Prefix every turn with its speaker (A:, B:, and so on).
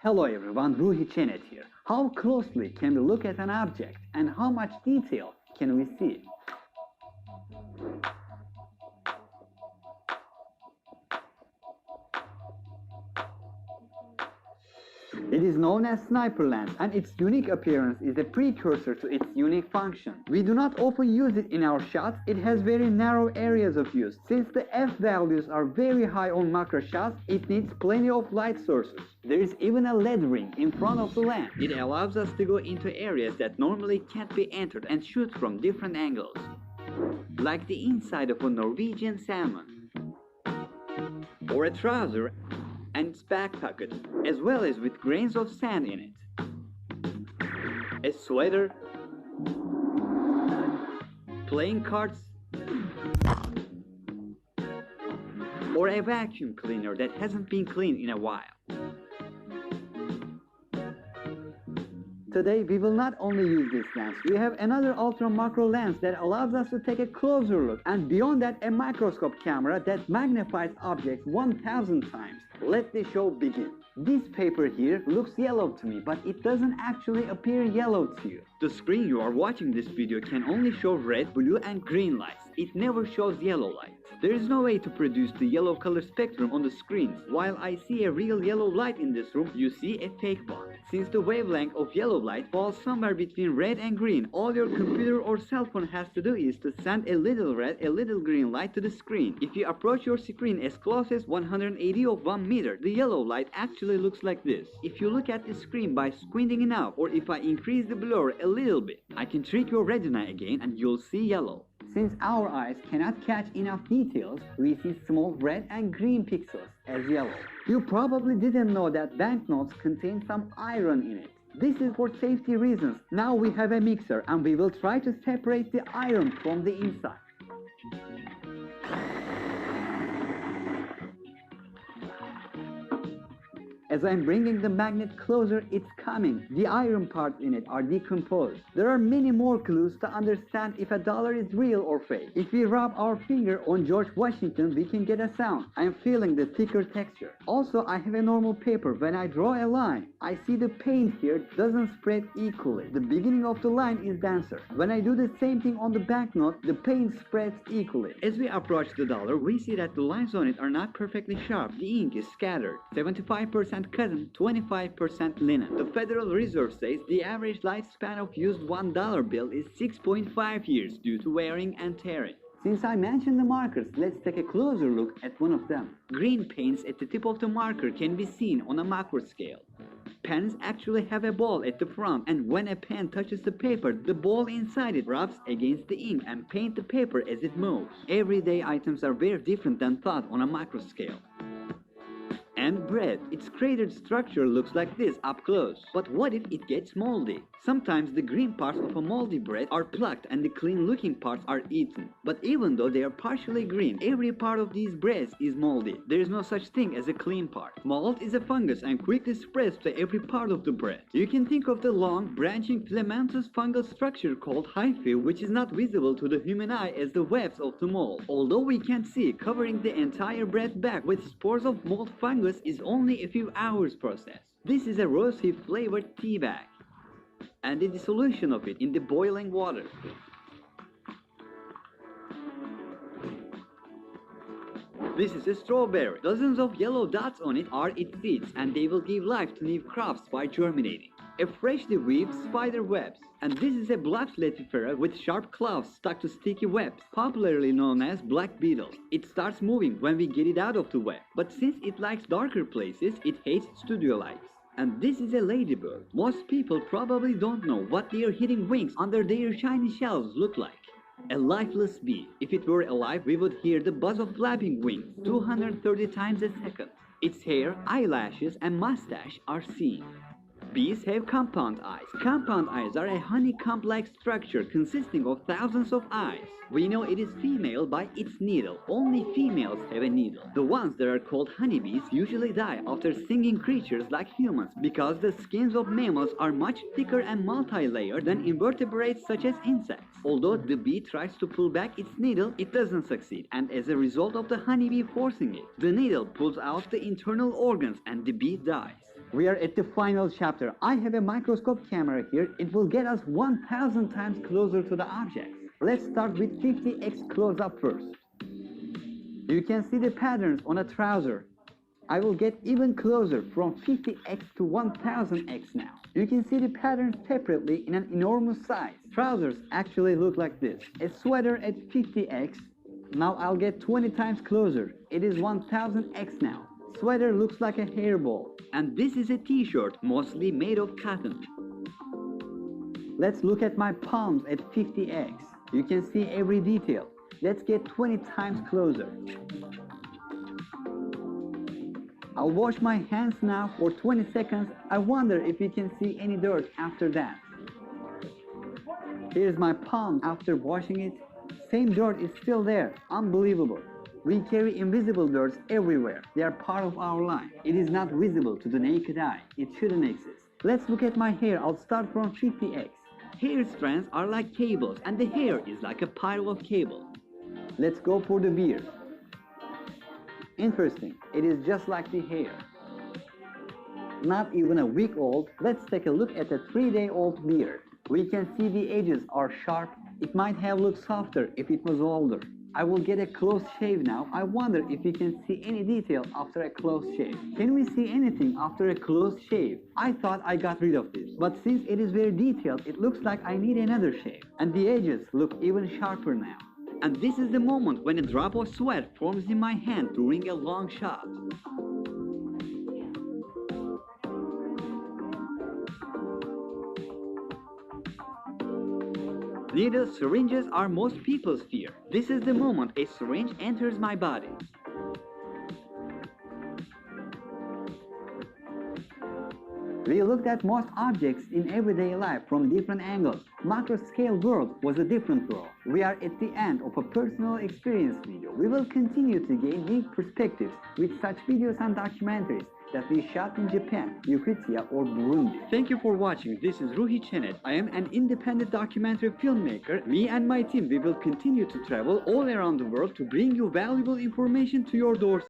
A: Hello everyone, Ruhi Chenet here. How closely can we look at an object and how much detail can we see? It is known as sniper lens and its unique appearance is a precursor to its unique function. We do not often use it in our shots, it has very narrow areas of use. Since the f values are very high on macro shots, it needs plenty of light sources. There is even a LED ring in front of the lens. It allows us to go into areas that normally can't be entered and shoot from different angles, like the inside of a Norwegian salmon, or a trouser and its back pocket, as well as with grains of sand in it, a sweater, playing cards, or a vacuum cleaner that hasn't been cleaned in a while. Today we will not only use this lens, we have another ultra macro lens that allows us to take a closer look, and beyond that a microscope camera that magnifies objects 1000 times. Let the show begin. This paper here looks yellow to me, but it doesn't actually appear yellow to you. The screen you are watching this video can only show red, blue and green lights. It never shows yellow light. There is no way to produce the yellow color spectrum on the screens. While I see a real yellow light in this room, you see a fake one. Since the wavelength of yellow light falls somewhere between red and green, all your computer or cell phone has to do is to send a little red, a little green light to the screen. If you approach your screen as close as 180 of 1 meter, the yellow light actually looks like this. If you look at the screen by squinting enough, or if I increase the blur a little bit, I can trick your retina again and you'll see yellow. Since our eyes cannot catch enough details, we see small red and green pixels as yellow. You probably didn't know that banknotes contain some iron in it. This is for safety reasons. Now we have a mixer and we will try to separate the iron from the inside. As I'm bringing the magnet closer, it's coming. The iron parts in it are decomposed. There are many more clues to understand if a dollar is real or fake. If we rub our finger on George Washington, we can get a sound. I'm feeling the thicker texture. Also, I have a normal paper. When I draw a line, I see the paint here doesn't spread equally. The beginning of the line is denser. When I do the same thing on the banknote, the paint spreads equally. As we approach the dollar, we see that the lines on it are not perfectly sharp. The ink is scattered. 75% cotton, 25% linen. The Federal Reserve says the average lifespan of used $1 bill is 6.5 years due to wearing and tearing. Since I mentioned the markers, let's take a closer look at one of them. Green paints at the tip of the marker can be seen on a macro scale. Pens actually have a ball at the front, and when a pen touches the paper, the ball inside it rubs against the ink and paint the paper as it moves. Everyday items are very different than thought on a macro scale. And bread. Its cratered structure looks like this up close. But what if it gets moldy? Sometimes the green parts of a moldy bread are plucked and the clean looking parts are eaten. But even though they are partially green, every part of these breads is moldy. There is no such thing as a clean part. Mold is a fungus and quickly spreads to every part of the bread. You can think of the long, branching filamentous fungal structure called hyphae, which is not visible to the human eye as the webs of the mold. Although we can see covering the entire bread back with spores of mold fungus is only a few hours process. This is a rosy flavored tea bag and the dissolution of it in the boiling water. This is a strawberry. Dozens of yellow dots on it are its seeds, and they will give life to new crops by germinating. A freshly weaved spider webs. And this is a Black letifera with sharp claws stuck to sticky webs, popularly known as black beetle. It starts moving when we get it out of the web, but since it likes darker places, it hates studio lights. And this is a ladybird. Most people probably don't know what their hidden wings under their shiny shells look like. A lifeless bee. If it were alive, we would hear the buzz of flapping wings 230 times a second. Its hair, eyelashes, and mustache are seen. Bees have compound eyes. Compound eyes are a honeycomb-like structure consisting of thousands of eyes. We know it is female by its needle. Only females have a needle. The ones that are called honeybees usually die after stinging creatures like humans because the skins of mammals are much thicker and multi-layered than invertebrates such as insects. Although the bee tries to pull back its needle, it doesn't succeed, and as a result of the honeybee forcing it, the needle pulls out the internal organs and the bee dies. We are at the final chapter. I have a microscope camera here. It will get us 1000 times closer to the object. Let's start with 50x close-up first. You can see the patterns on a trouser. I will get even closer from 50x to 1000x now. You can see the patterns separately in an enormous size. Trousers actually look like this. A sweater at 50x. Now I'll get 20 times closer. It is 1000x now. Sweater looks like a hairball. And this is a t-shirt, mostly made of cotton. Let's look at my palms at 50x. You can see every detail. Let's get 20 times closer. I'll wash my hands now for 20 seconds. I wonder if you can see any dirt after that. Here's my palm after washing it. Same dirt is still there. Unbelievable. We carry invisible dirts everywhere. They are part of our life. It is not visible to the naked eye. It shouldn't exist. Let's look at my hair. I'll start from 50x. Hair strands are like cables, and the hair is like a pile of cable. Let's go for the beard. Interesting. It is just like the hair. Not even a week old. Let's take a look at a 3-day-old beard. We can see the edges are sharp. It might have looked softer if it was older. I will get a close shave now. I wonder if you can see any detail after a close shave. Can we see anything after a close shave? I thought I got rid of this, but since it is very detailed, it looks like I need another shave. And the edges look even sharper now. And this is the moment when a drop of sweat forms in my hand during a long shot. Needle syringes are most people's fear. This is the moment a syringe enters my body. We looked at most objects in everyday life from different angles. Macro-scale world was a different world. We are at the end of a personal experience video. We will continue to gain new perspectives with such videos and documentaries that we shot in Japan, Yakutia, or Burundi. Thank you for watching. This is Ruhi Chenet. I am an independent documentary filmmaker. Me and my team, we will continue to travel all around the world to bring you valuable information to your doorstep.